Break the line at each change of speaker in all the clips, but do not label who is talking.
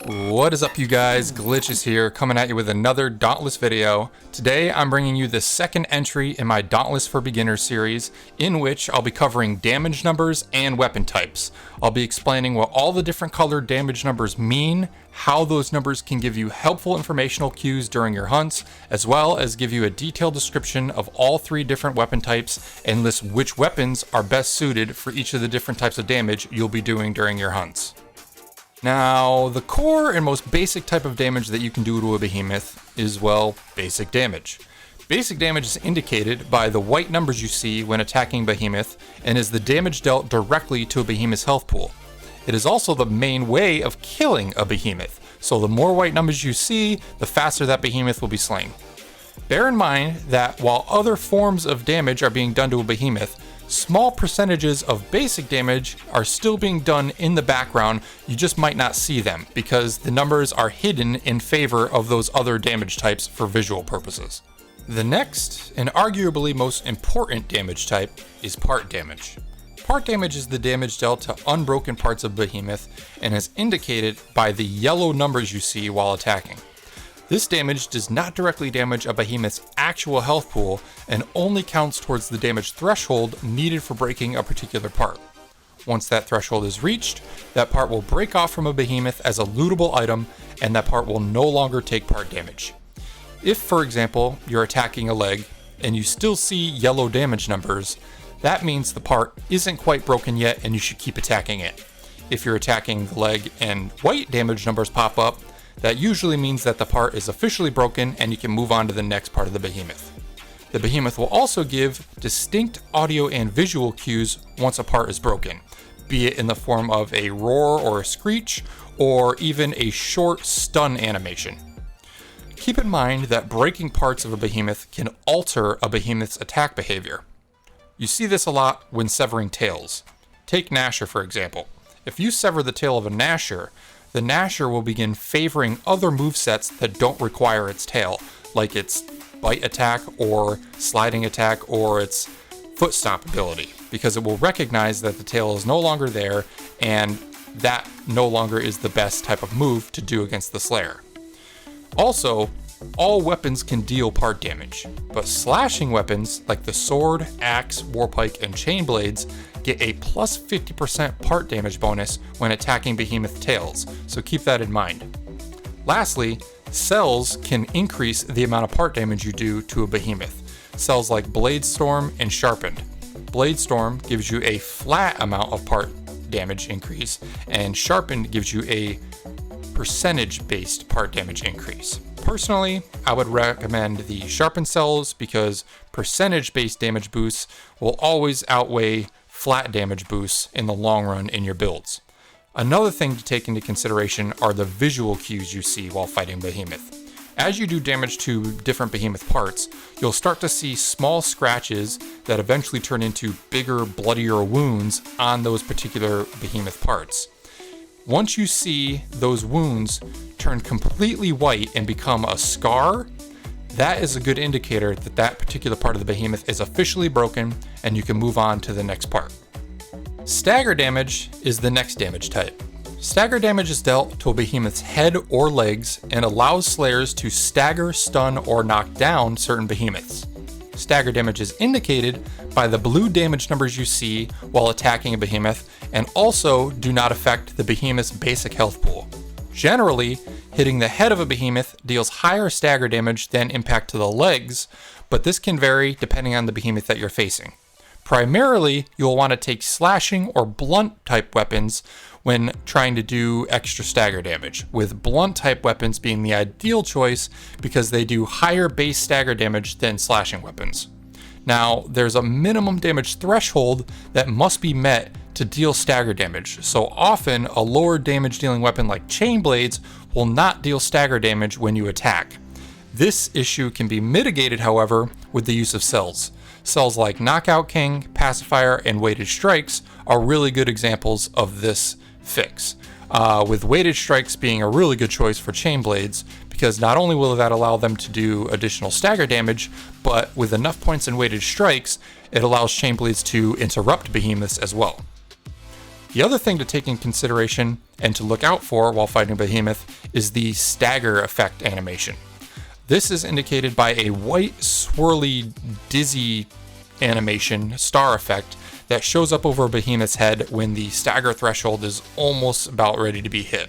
What is up, you guys? Glitches here, coming at you with another Dauntless video. Today I'm bringing you the second entry in my Dauntless for Beginners series, in which I'll be covering damage numbers and weapon types. I'll be explaining what all the different colored damage numbers mean, how those numbers can give you helpful informational cues during your hunts, as well as give you a detailed description of all three different weapon types and list which weapons are best suited for each of the different types of damage you'll be doing during your hunts. Now, the core and most basic type of damage that you can do to a behemoth is, well, basic damage. Basic damage is indicated by the white numbers you see when attacking behemoth and is the damage dealt directly to a behemoth's health pool. It is also the main way of killing a behemoth, so the more white numbers you see, the faster that behemoth will be slain. Bear in mind that while other forms of damage are being done to a behemoth, small percentages of basic damage are still being done in the background. You just might not see them because the numbers are hidden in favor of those other damage types for visual purposes. The next, and arguably most important damage type, is part damage. Part damage is the damage dealt to unbroken parts of behemoth and is indicated by the yellow numbers you see while attacking. This damage does not directly damage a behemoth's actual health pool and only counts towards the damage threshold needed for breaking a particular part. Once that threshold is reached, that part will break off from a behemoth as a lootable item and that part will no longer take part damage. If, for example, you're attacking a leg and you still see yellow damage numbers, that means the part isn't quite broken yet and you should keep attacking it. If you're attacking the leg and white damage numbers pop up, that usually means that the part is officially broken and you can move on to the next part of the behemoth. The behemoth will also give distinct audio and visual cues once a part is broken, be it in the form of a roar or a screech, or even a short stun animation. Keep in mind that breaking parts of a behemoth can alter a behemoth's attack behavior. You see this a lot when severing tails. Take Gnasher for example. If you sever the tail of a Gnasher, the Gnasher will begin favoring other movesets that don't require its tail, like its bite attack or sliding attack or its foot stomp ability, because it will recognize that the tail is no longer there and that no longer is the best type of move to do against the Slayer. Also, all weapons can deal part damage, but slashing weapons like the sword, axe, warpike, and chain blades get a plus 50% part damage bonus when attacking behemoth tails, so keep that in mind. Lastly, cells can increase the amount of part damage you do to a behemoth. Cells like Blade Storm and Sharpened. Blade Storm gives you a flat amount of part damage increase, and Sharpened gives you a percentage-based part damage increase. Personally, I would recommend the Sharpened cells because percentage-based damage boosts will always outweigh flat damage boosts in the long run in your builds. Another thing to take into consideration are the visual cues you see while fighting behemoth. As you do damage to different behemoth parts, you'll start to see small scratches that eventually turn into bigger, bloodier wounds on those particular behemoth parts. Once you see those wounds turn completely white and become a scar, that is a good indicator that that particular part of the behemoth is officially broken and you can move on to the next part. Stagger damage is the next damage type. Stagger damage is dealt to a behemoth's head or legs and allows slayers to stagger, stun, or knock down certain behemoths. Stagger damage is indicated by the blue damage numbers you see while attacking a behemoth and also do not affect the behemoth's basic health pool. Generally, hitting the head of a behemoth deals higher stagger damage than impact to the legs, but this can vary depending on the behemoth that you're facing. Primarily, you'll want to take slashing or blunt type weapons when trying to do extra stagger damage, with blunt type weapons being the ideal choice because they do higher base stagger damage than slashing weapons. Now, there's a minimum damage threshold that must be met to deal stagger damage, so often a lower damage dealing weapon like chain blades will not deal stagger damage when you attack. This issue can be mitigated, however, with the use of cells. Cells like Knockout King, Pacifier, and Weighted Strikes are really good examples of this fix, with Weighted Strikes being a really good choice for chain blades because not only will that allow them to do additional stagger damage, but with enough points in Weighted Strikes, it allows chain blades to interrupt behemoths as well. The other thing to take in consideration and to look out for while fighting Behemoth is the stagger effect animation. This is indicated by a white, swirly, dizzy animation, star effect, that shows up over Behemoth's head when the stagger threshold is almost about ready to be hit.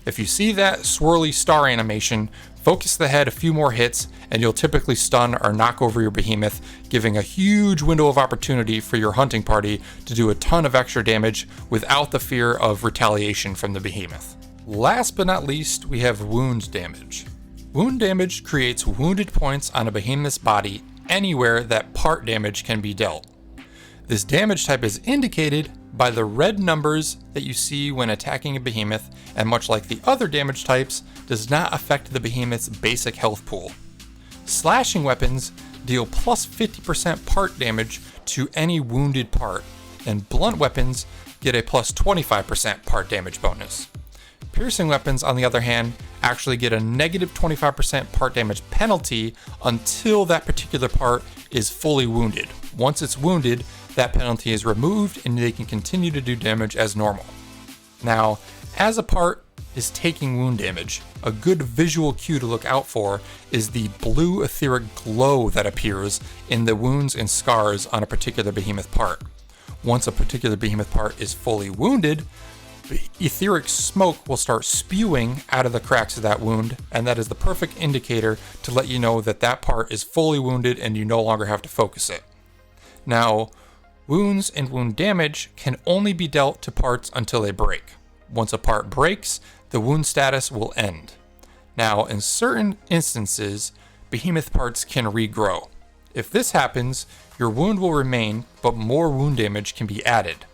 If you see that swirly star animation, focus the head a few more hits and you'll typically stun or knock over your Behemoth, giving a huge window of opportunity for your hunting party to do a ton of extra damage without the fear of retaliation from the Behemoth. Last but not least, we have wound damage. Wound damage creates wounded points on a Behemoth's body anywhere that part damage can be dealt. This damage type is indicated by the red numbers that you see when attacking a Behemoth, and much like the other damage types, does not affect the Behemoth's basic health pool. Slashing weapons deal plus 50% part damage to any wounded part, and blunt weapons get a plus 25% part damage bonus. Piercing weapons, on the other hand, actually get a negative 25% part damage penalty until that particular part is fully wounded. Once it's wounded, that penalty is removed and they can continue to do damage as normal. Now, as a part is taking wound damage, a good visual cue to look out for is the blue etheric glow that appears in the wounds and scars on a particular Behemoth part. Once a particular Behemoth part is fully wounded, etheric smoke will start spewing out of the cracks of that wound, and that is the perfect indicator to let you know that that part is fully wounded and you no longer have to focus it. Now, wounds and wound damage can only be dealt to parts until they break. Once a part breaks, the wound status will end. Now, in certain instances, Behemoth parts can regrow. If this happens, your wound will remain, but more wound damage can be added.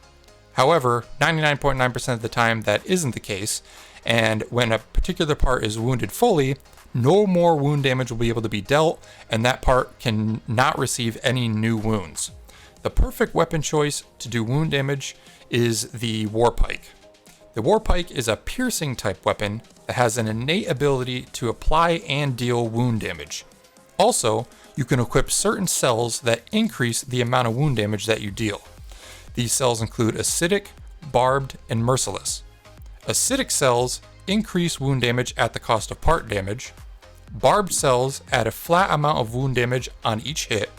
However, 99.9% of the time that isn't the case, and when a particular part is wounded fully, no more wound damage will be able to be dealt, and that part can not receive any new wounds. The perfect weapon choice to do wound damage is the War Pike. The War Pike is a piercing type weapon that has an innate ability to apply and deal wound damage. Also, you can equip certain cells that increase the amount of wound damage that you deal. These cells include acidic, barbed, and merciless. Acidic cells increase wound damage at the cost of part damage. Barbed cells add a flat amount of wound damage on each hit,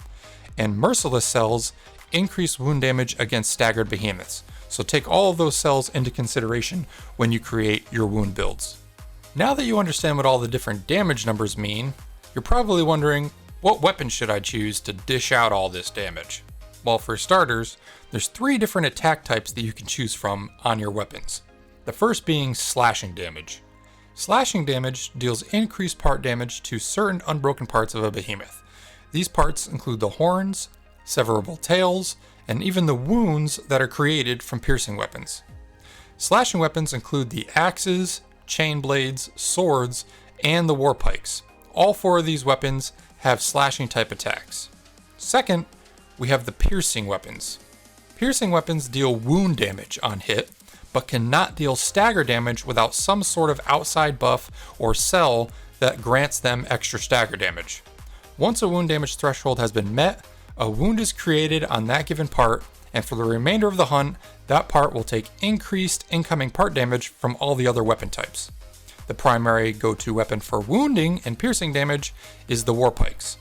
and merciless cells increase wound damage against staggered Behemoths. So take all of those cells into consideration when you create your wound builds. Now that you understand what all the different damage numbers mean, you're probably wondering, what weapon should I choose to dish out all this damage? Well, for starters, there's 3 different attack types that you can choose from on your weapons. The first being slashing damage. Slashing damage deals increased part damage to certain unbroken parts of a Behemoth. These parts include the horns, severable tails, and even the wounds that are created from piercing weapons. Slashing weapons include the axes, chain blades, swords, and the war pikes. All 4 of these weapons have slashing type attacks. Second, we have the piercing weapons. Piercing weapons deal wound damage on hit, but cannot deal stagger damage without some sort of outside buff or cell that grants them extra stagger damage. Once a wound damage threshold has been met, a wound is created on that given part, and for the remainder of the hunt, that part will take increased incoming part damage from all the other weapon types. The primary go-to weapon for wounding and piercing damage is the war pikes.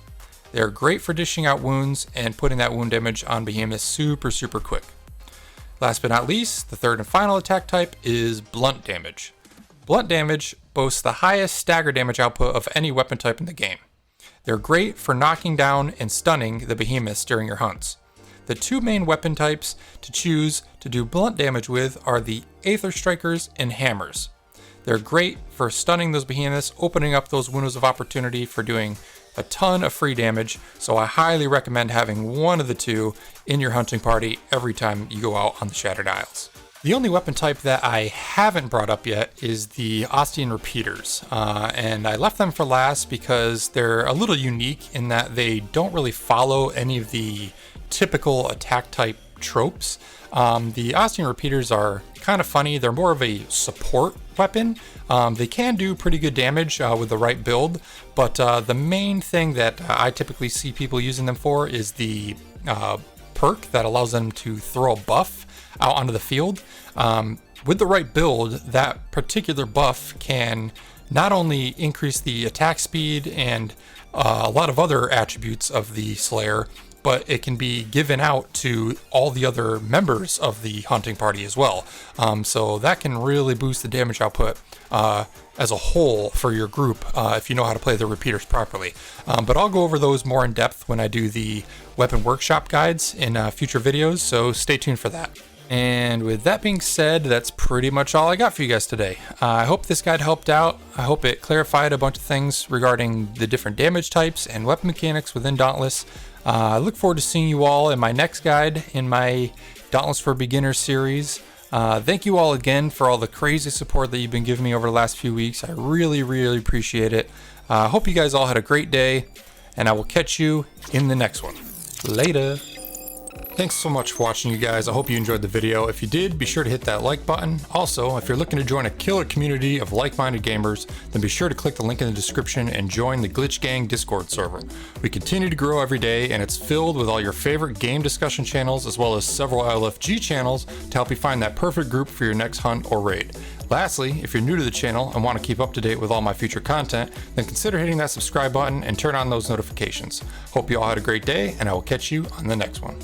They are great for dishing out wounds and putting that wound damage on Behemoth super quick. Last but not least, the third and final attack type is blunt damage. Blunt damage boasts the highest stagger damage output of any weapon type in the game. They're great for knocking down and stunning the Behemoths during your hunts. The 2 main weapon types to choose to do blunt damage with are the Aether Strikers and Hammers. They're great for stunning those Behemoths, opening up those windows of opportunity for doing a ton of free damage, so I highly recommend having one of the 2 in your hunting party every time you go out on the Shattered Isles. The only weapon type that I haven't brought up yet is the Ostian Repeaters, and I left them for last because they're a little unique in that they don't really follow any of the typical attack type tropes. The Ostian Repeaters are kind of funny. They're more of a support weapon. They can do pretty good damage with the right build, but the main thing that I typically see people using them for is the perk that allows them to throw a buff out onto the field. With the right build, that particular buff can not only increase the attack speed and a lot of other attributes of the Slayer, but it can be given out to all the other members of the hunting party as well. So that can really boost the damage output as a whole for your group if you know how to play the repeaters properly. But I'll go over those more in depth when I do the weapon workshop guides in future videos, so stay tuned for that. And with that being said, that's pretty much all I got for you guys today. I hope this guide helped out. I hope it clarified a bunch of things regarding the different damage types and weapon mechanics within Dauntless. I look forward to seeing you all in my next guide in my Dauntless for Beginners series. Thank you all again for all the crazy support that you've been giving me over the last few weeks. I really appreciate it. I hope you guys all had a great day, and I will catch you in the next one. Later. Thanks so much for watching, you guys. I hope you enjoyed the video. If you did, be sure to hit that like button. Also, if you're looking to join a killer community of like-minded gamers, then be sure to click the link in the description and join the Glitch Gang Discord server. We continue to grow every day, and it's filled with all your favorite game discussion channels, as well as several LFG channels to help you find that perfect group for your next hunt or raid. Lastly, if you're new to the channel and want to keep up to date with all my future content, then consider hitting that subscribe button and turn on those notifications. Hope you all had a great day, and I will catch you on the next one.